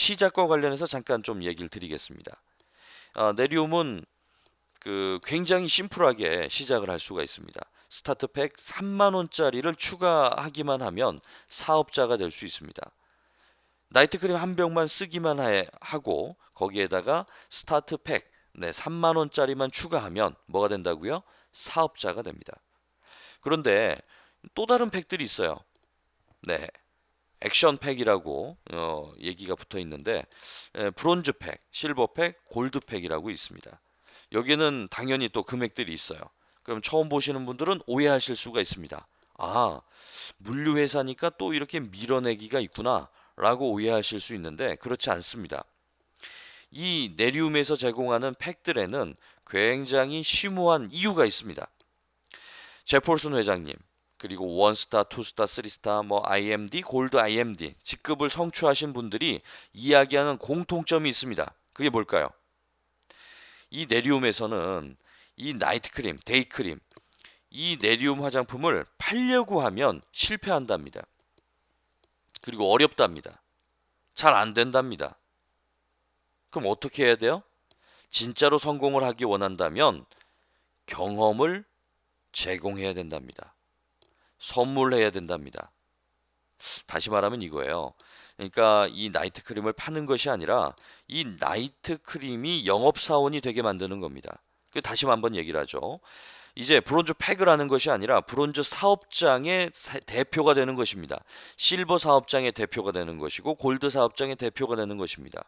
시작과 관련해서 잠깐 좀 얘기를 드리겠습니다. 네리움은 굉장히 심플하게 시작을 할 수가 있습니다. 스타트팩 3만 원짜리를 추가하기만 하면 사업자가 될 수 있습니다. 나이트크림 한 병만 쓰기만 하고 거기에다가 스타트팩 3만 원짜리만 추가하면 뭐가 된다고요? 사업자가 됩니다. 그런데 또 다른 팩들이 있어요. 네, 액션 팩이라고 얘기가 붙어 있는데 브론즈 팩, 실버 팩, 골드 팩이라고 있습니다. 여기는 당연히 또 금액들이 있어요. 그럼 처음 보시는 분들은 오해하실 수가 있습니다. 아, 물류회사니까 또 이렇게 밀어내기가 있구나 라고 오해하실 수 있는데 그렇지 않습니다. 이 네리움에서 제공하는 팩들에는 굉장히 심오한 이유가 있습니다. 제폴슨 회장님, 그리고 원스타, 투스타, 쓰리스타, 뭐 IMD, 골드 IMD 직급을 성취하신 분들이 이야기하는 공통점이 있습니다. 그게 뭘까요? 이 네리움에서는 이 나이트크림, 데이크림, 이 네리움 화장품을 팔려고 하면 실패한답니다. 그리고 어렵답니다. 잘 안 된답니다. 그럼 어떻게 해야 돼요? 진짜로 성공을 하기 원한다면 경험을 제공해야 된답니다. 선물해야 된답니다. 다시 말하면 이거예요. 그러니까 이 나이트 크림을 파는 것이 아니라 이 나이트 크림이 영업사원이 되게 만드는 겁니다. 다시 한번 얘기를 하죠. 이제 브론즈 팩을 하는 것이 아니라 브론즈 사업장의 대표가 되는 것입니다. 실버 사업장의 대표가 되는 것이고 골드 사업장의 대표가 되는 것입니다.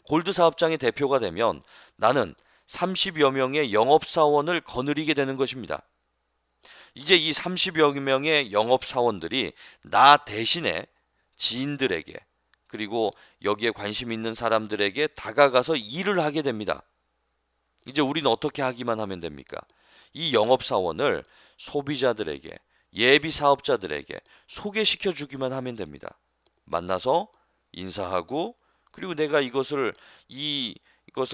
골드 사업장의 대표가 되면 나는 30여 명의 영업사원을 거느리게 되는 것입니다. 이제 이 30여 명의 영업사원들이 나 대신에 지인들에게 그리고 여기에 관심 있는 사람들에게 다가가서 일을 하게 됩니다. 이제 우리는 어떻게 하기만 하면 됩니까? 이 영업사원을 소비자들에게, 예비 사업자들에게 소개시켜 주기만 하면 됩니다. 만나서 인사하고 그리고 내가 이것을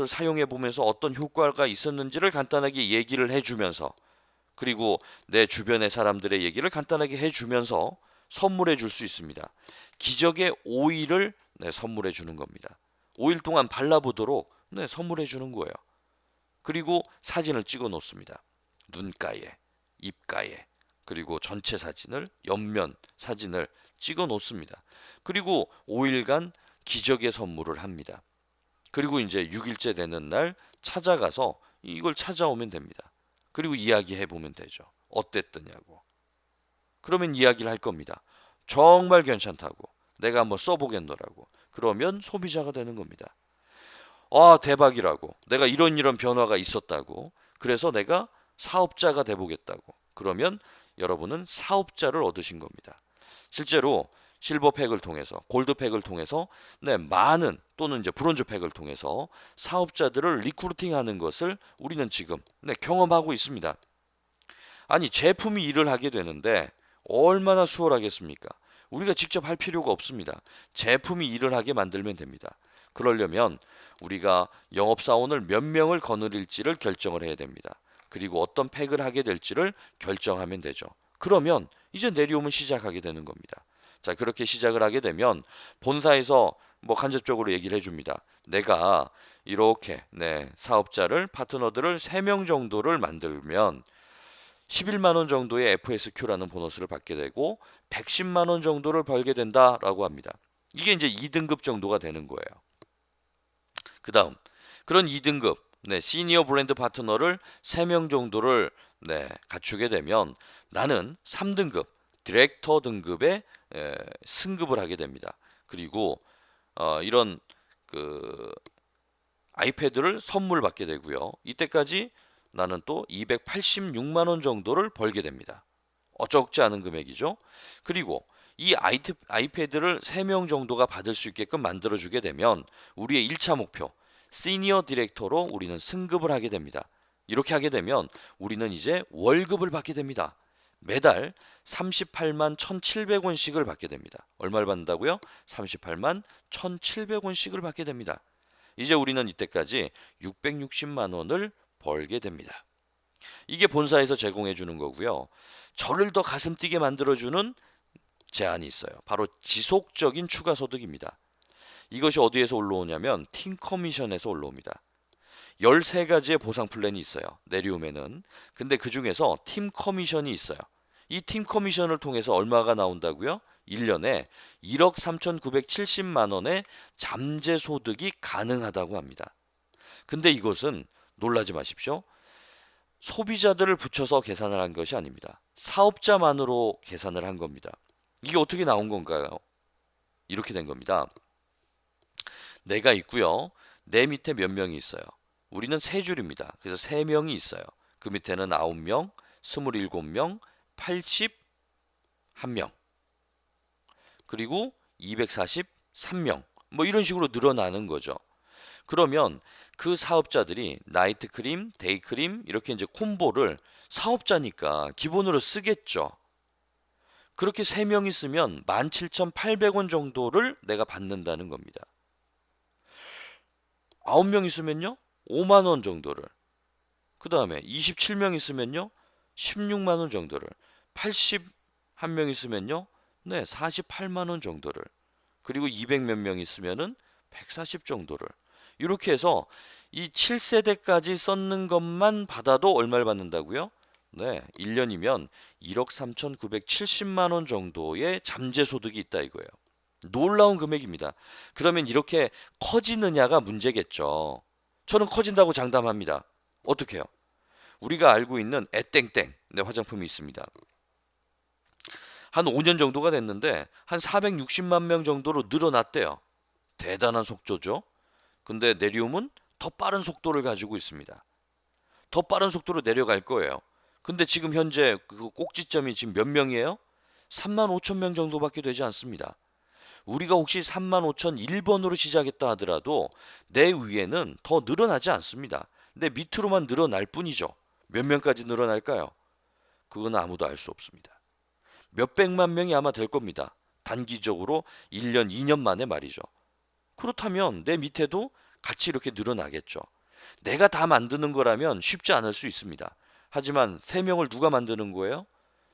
사용해 보면서 어떤 효과가 있었는지를 간단하게 얘기를 해 주면서 그리고 내 주변의 사람들의 얘기를 간단하게 해주면서 선물해 줄 수 있습니다. 기적의 오일을 선물해 주는 겁니다. 5일 동안 발라보도록 선물해 주는 거예요. 그리고 사진을 찍어 놓습니다. 눈가에, 입가에, 그리고 전체 사진을, 옆면 사진을 찍어 놓습니다. 그리고 5일간 기적의 선물을 합니다. 그리고 이제 6일째 되는 날 찾아가서 이걸 찾아오면 됩니다. 그리고 이야기해 보면 되죠. 어땠더냐고. 그러면 이야기를 할 겁니다. 정말 괜찮다고. 내가 한번 써보겠노라고. 그러면 소비자가 되는 겁니다. 아, 대박이라고. 내가 이런 변화가 있었다고. 그래서 내가 사업자가 돼보겠다고. 그러면 여러분은 사업자를 얻으신 겁니다. 실제로 실버팩을 통해서 골드팩을 통해서 많은 또는 이제 브론즈팩을 통해서 사업자들을 리크루팅하는 것을 우리는 지금 경험하고 있습니다. 아니 제품이 일을 하게 되는데 얼마나 수월하겠습니까? 우리가 직접 할 필요가 없습니다. 제품이 일을 하게 만들면 됩니다. 그러려면 우리가 영업사원을 몇 명을 거느릴지를 결정을 해야 됩니다. 그리고 어떤 팩을 하게 될지를 결정하면 되죠. 그러면 이제 내려오면 시작하게 되는 겁니다. 자, 그렇게 시작을 하게 되면 본사에서 뭐 간접적으로 얘기를 해줍니다. 내가 이렇게 사업자를 파트너들을 3명 정도를 만들면 11만 원 정도의 FSQ라는 보너스를 받게 되고 110만 원 정도를 벌게 된다라고 합니다. 이게 이제 2등급 정도가 되는 거예요. 그다음 그런 2등급 시니어 브랜드 파트너를 3명 정도를 갖추게 되면 나는 3등급 디렉터 등급에 승급을 하게 됩니다. 그리고 이런 그 아이패드를 선물 받게 되고요. 이때까지 나는 또 286만 원 정도를 벌게 됩니다. 적지 않은 금액이죠. 그리고 이 아이패드를 3명 정도가 받을 수 있게끔 만들어주게 되면 우리의 1차 목표 시니어 디렉터로 우리는 승급을 하게 됩니다. 이렇게 하게 되면 우리는 이제 월급을 받게 됩니다. 매달 38만 1,700원씩을 받게 됩니다. 얼마를 받는다고요? 38만 1,700원씩을 받게 됩니다. 이제 우리는 이때까지 660만 원을 벌게 됩니다. 이게 본사에서 제공해 주는 거고요. 저를 더 가슴 뛰게 만들어 주는 제안이 있어요. 바로 지속적인 추가 소득입니다. 이것이 어디에서 올라오냐면 팀 커미션에서 올라옵니다. 13가지의 보상 플랜이 있어요. 네리움에는. 근데 그 중에서 팀 커미션이 있어요. 이 팀 커미션을 통해서 얼마가 나온다고요? 1년에 1억 3,970만 원의 잠재 소득이 가능하다고 합니다. 근데 이것은 놀라지 마십시오. 소비자들을 붙여서 계산을 한 것이 아닙니다. 사업자만으로 계산을 한 겁니다. 이게 어떻게 나온 건가요? 이렇게 된 겁니다. 내가 있고요. 내 밑에 몇 명이 있어요. 우리는 세 줄입니다. 그래서 세 명이 있어요. 그 밑에는 9명, 27명, 81명, 그리고 243명. 뭐 이런 식으로 늘어나는 거죠. 그러면 그 사업자들이 나이트 크림, 데이 크림 이렇게 이제 콤보를 사업자니까 기본으로 쓰겠죠. 그렇게 3명이 쓰면 17,800원 정도를 내가 받는다는 겁니다. 9명 있으면요? 5만 원 정도를. 그 다음에 27명 있으면요? 16만 원 정도를. 81명 있으면요? 네, 48만 원 정도를. 그리고 200 몇 명 있으면은 140 정도를. 이렇게 해서 이 7세대까지 썼는 것만 받아도 얼마를 받는다고요? 네, 1년이면 1억 3,970만 원 정도의 잠재 소득이 있다 이거예요. 놀라운 금액입니다. 그러면 이렇게 커지느냐가 문제겠죠. 저는 커진다고 장담합니다. 어떻게 해요? 우리가 알고 있는 에땡땡 네, 화장품이 있습니다. 한 5년 정도가 됐는데 한 460만 명 정도로 늘어났대요. 대단한 속도죠. 근데 네리움은 더 빠른 속도를 가지고 있습니다. 더 빠른 속도로 내려갈 거예요. 근데 지금 현재 그 꼭지점이 지금 몇 명이에요? 3만 5천 명 정도밖에 되지 않습니다. 우리가 혹시 3만 5천 1번으로 시작했다 하더라도 내 위에는 더 늘어나지 않습니다. 내 밑으로만 늘어날 뿐이죠. 몇 명까지 늘어날까요? 그건 아무도 알 수 없습니다. 몇백만 명이 아마 될 겁니다. 단기적으로 1년, 2년 만에 말이죠. 그렇다면 내 밑에도 같이 이렇게 늘어나겠죠. 내가 다 만드는 거라면 쉽지 않을 수 있습니다. 하지만 3명을 누가 만드는 거예요?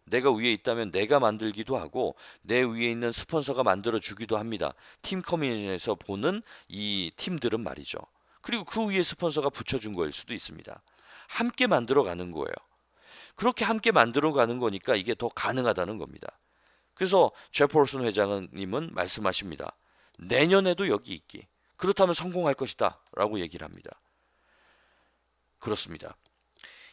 내가 위에 있다면 내가 만들기도 하고 내 위에 있는 스폰서가 만들어 주기도 합니다. 팀 커뮤니티에서 보는 이 팀들은 말이죠. 그리고 그 위에 스폰서가 붙여준 거일 수도 있습니다. 함께 만들어 가는 거예요. 그렇게 함께 만들어 가는 거니까 이게 더 가능하다는 겁니다. 그래서 제퍼슨 회장님은 말씀하십니다. 내년에도 여기 있기. 그렇다면 성공할 것이다 라고 얘기를 합니다. 그렇습니다.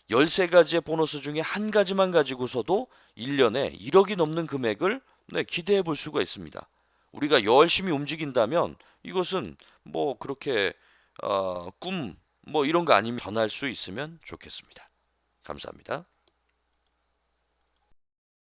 13가지의 보너스 중에 한 가지만 가지고서도 1년에 1억이 넘는 금액을 기대해 볼 수가 있습니다. 우리가 열심히 움직인다면 이것은 뭐 그렇게 꿈 뭐 이런 거 아니면 전할 수 있으면 좋겠습니다. 감사합니다.